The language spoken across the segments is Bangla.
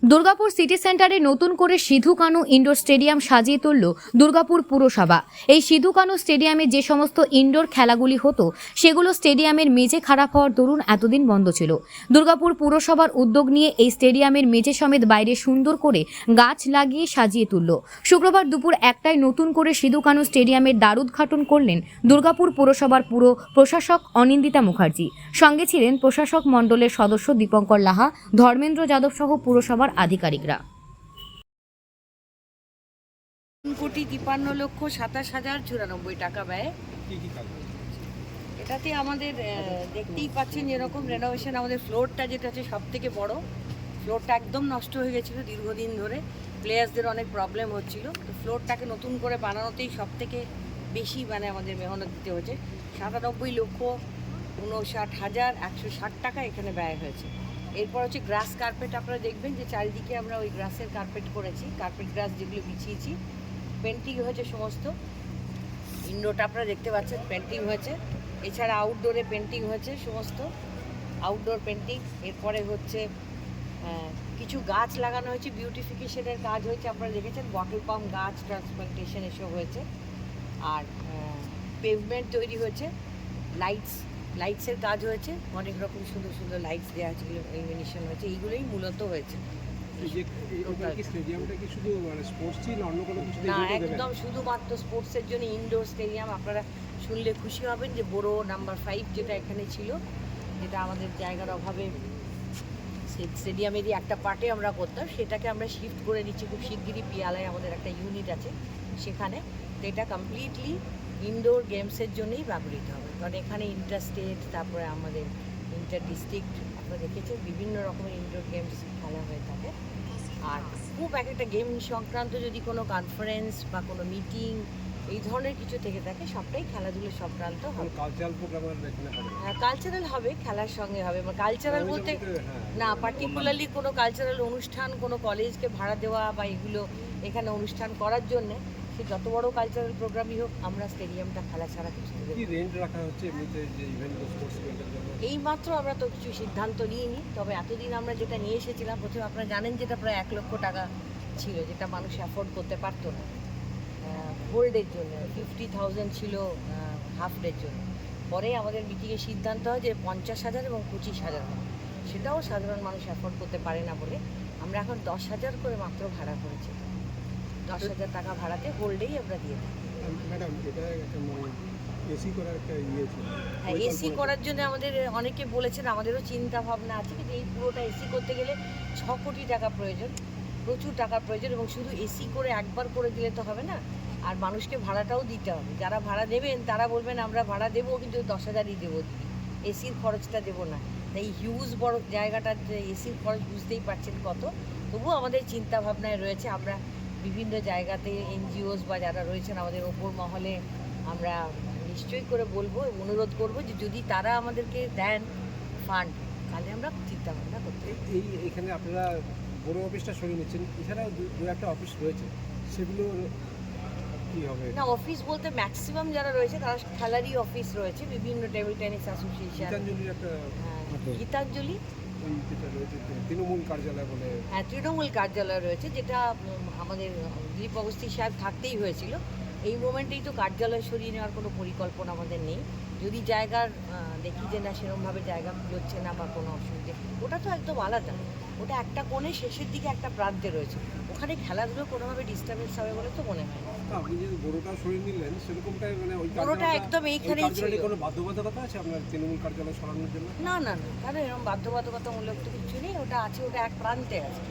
দুর্গাপুর সিটি সেন্টারে নতুন করে সিধু কানু ইনডোর স্টেডিয়াম সাজিয়ে তুলল দুর্গাপুর পুরসভা। এই সিধু কানু স্টেডিয়ামে যে সমস্ত ইনডোর খেলাগুলি হতো সেগুলো স্টেডিয়ামের মেঝে খারাপ হওয়ার দরুন এতদিন বন্ধ ছিল। দুর্গাপুর পুরসভার উদ্যোগ নিয়ে এই স্টেডিয়ামের মেঝে সমেত বাইরে সুন্দর করে গাছ লাগিয়ে সাজিয়ে তুলল। শুক্রবার দুপুর 1টায় নতুন করে সিধু কানু স্টেডিয়ামের দ্বারোদ্ঘাটন করলেন দুর্গাপুর পুরসভার পুরো প্রশাসক অনিন্দিতা মুখার্জি। সঙ্গে ছিলেন প্রশাসক মণ্ডলের সদস্য দীপঙ্কর লাহা, ধর্মেন্দ্র যাদব সহ পুরসভার আধিকারিকরা। 3,53,27,094 টাকা ব্যয়। এটাতে আমাদের দেখতেই পাচ্ছেন যেরকম রেনোভেশন, আমাদের ফ্লোরটা যেটা আছে সব থেকে বড় ফ্লোরটা একদম নষ্ট হয়ে গেছিলো দীর্ঘদিন ধরে, প্লেয়ার্সদের অনেক প্রবলেম হচ্ছিল। তো ফ্লোরটাকে নতুন করে বানানোতেই সব থেকে বেশি আমাদের মেহনত দিতে হয়েছে। 97,59,160 টাকা এখানে ব্যয় হয়েছে। এরপর হচ্ছে গ্রাস কার্পেট, আপনারা দেখবেন যে চারিদিকে আমরা ওই গ্রাসের কার্পেট করেছি, কার্পেট গ্রাস যেগুলো বিছিয়েছি। পেন্টিং হয়েছে সমস্ত, ইনডোরটা আপনারা দেখতে পাচ্ছেন পেন্টিং হয়েছে, এছাড়া আউটডোরে পেন্টিং হয়েছে সমস্ত, আউটডোর পেন্টিং। এরপরে হচ্ছে কিছু গাছ লাগানো হয়েছে, বিউটিফিকেশনের কাজ হয়েছে, আপনারা দেখেছেন বটল পাম্প গাছ ট্রান্সপ্লান্টেশন এসব হয়েছে। আর পেভমেন্ট তৈরি হয়েছে, লাইটসের কাজ হয়েছে, অনেক রকম সুন্দর সুন্দর লাইটস দেওয়া আছে, ইলুমিনেশন হয়েছে, এইগুলোই মূলত হয়েছে। না, একদম শুধুমাত্র স্পোর্টসের জন্য ইনডোর স্টেডিয়াম। আপনারা শুনলে খুশি হবেন যে বড় নাম্বার 5 যেটা এখানে ছিল, যেটা আমাদের জায়গার অভাবে স্টেডিয়ামেরই একটা পার্টে আমরা করতাম, সেটাকে আমরা শিফট করে নিচ্ছি খুব শিগগিরই। পিয়ালায় আমাদের একটা ইউনিট আছে সেখানে, তো এটা কমপ্লিটলি ইনডোর গেমসের জন্যই ব্যবহৃত হবে। কারণ এখানে ইন্টারস্টেট, তারপরে আমাদের ইন্টার ডিস্ট্রিক্ট, আপনারা দেখেছেন বিভিন্ন রকমের ইনডোর গেমস খেলা হয়ে থাকে। আর খুব একটা গেম সংক্রান্ত যদি কোনো কনফারেন্স বা কোনো মিটিং এই ধরনের কিছু থেকে থাকে, সবটাই খেলাধুলো সংক্রান্ত হবে। কালচারাল হবে, খেলার সঙ্গে হবে। কালচারাল বলতে না পার্টিকুলারলি কোনো কালচারাল অনুষ্ঠান, কোনো কলেজকে ভাড়া দেওয়া বা এগুলো এখানে অনুষ্ঠান করার জন্যে, সে যত বড় কালচারাল প্রোগ্রামই হোক, আমরা স্টেডিয়ামটা খেলা ছাড়া কিছু এই মাত্র আমরা তো কিছু সিদ্ধান্ত নিইনি। তবে এতদিন আমরা যেটা নিয়ে এসেছিলাম, প্রথমে আপনারা জানেন যেটা প্রায় 1 লক্ষ টাকা ছিল, যেটা মানুষ অ্যাফোর্ড করতে পারতো না হোল ডের জন্য। 50,000 ছিল হাফ ডের জন্য। পরে আমাদের মিটিংয়ে সিদ্ধান্ত হয় যে 50,000 এবং 25,000 হয়, সেটাও সাধারণ মানুষ অ্যাফোর্ড করতে পারে না বলে আমরা এখন 10,000 করে মাত্র ভাড়া করেছি। 10,000 টাকা ভাড়াতে হোল ডেই আমরা দিয়ে দিই। হ্যাঁ, এসি করার জন্য আমাদের অনেকে বলেছেন, আমাদেরও চিন্তা ভাবনা আছে, কিন্তু এই পুরোটা এসি করতে গেলে 6 কোটি টাকা প্রয়োজন, প্রচুর টাকার প্রয়োজন। এবং শুধু এসি করে একবার করে দিলে তো হবে না, আর মানুষকে ভাড়াটাও দিতে হবে। যারা ভাড়া দেবেন তারা বলবেন আমরা ভাড়া দেবো, কিন্তু 10,000ই দেবো, এসির খরচটা দেবো না। তাই হিউজ বড় জায়গাটার এসির খরচ বুঝতেই পারছেন কত। তবুও আমাদের চিন্তা ভাবনায় রয়েছে, আমরা বিভিন্ন জায়গাতে এনজিওস বা যারা রয়েছেন আমাদের ওপর মহলে, আমরা নিশ্চয়ই করে বলবো, অনুরোধ করবো যে যদি তারা আমাদেরকে দেন ফান্ড, তাহলে আমরা চিন্তা ভাবনা করতে। এখানে আপনারা বড় অফিসটা সরিয়ে নিচ্ছেন, এছাড়াও দু একটা অফিস রয়েছে, সেগুলো কি হবে? না, অফিস বলতে ম্যাক্সিমাম যারা রয়েছে তারা খেলারই অফিস রয়েছে, বিভিন্ন table tennis association, Gitanjali Trinamool কার্যালয় বলে, হ্যাঁ তৃণমূল কার্যালয় রয়েছে, যেটা আমাদের দিলীপ অবস্থি সাহেব থাকতেই হয়েছিল। এই মোমেন্টেই তো কার্যালয় সরিয়ে নেওয়ার কোনো পরিকল্পনা আমাদের নেই। যদি জায়গার দেখি যে না সেরকমভাবে জায়গা হচ্ছে না বা কোনো অসুবিধে, ওটা তো একদম আলাদা, ওটা একটা কোণে শেষের দিকে একটা প্রান্তে রয়েছে, ওখানে খেলাধুলো কোনোভাবে ডিস্টার্বেন্স হবে বলে তো মনে হয় না। আপনি যদি বড়টা সরিয়ে নিলেন সেরকমটাই ওই বড়টা একদম এইখানেই ছিল। কোনো বাধ্যবাধকতা আছে আপনার তৃণমূল কার্যালয় সরানোর জন্য? না না না, কারণ এরকম বাধ্যবাধকতামূলক তো কিছু নেই, ওটা আছে, ওটা এক প্রান্তে আছে,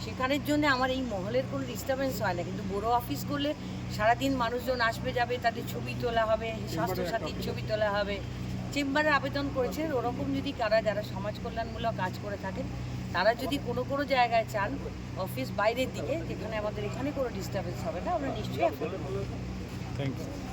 সেখানের জন্য আমার এই মহলের কোনো ডিস্টার্বেন্স হয় না। কিন্তু বড় অফিস করলে সারাদিন মানুষজন আসবে যাবে, তাদের ছবি তোলা হবে, স্বাস্থ্যসাথীর ছবি তোলা হবে। চেম্বারে আবেদন করেছে, ওরকম যদি যারা সমাজ কল্যাণমূলক কাজ করে থাকেন, তারা যদি কোনো জায়গায় চান অফিস বাইরের দিকে, যেখানে আমাদের এখানে কোনো ডিস্টার্বেন্স হবে না, আমরা নিশ্চয়ই। Thank you.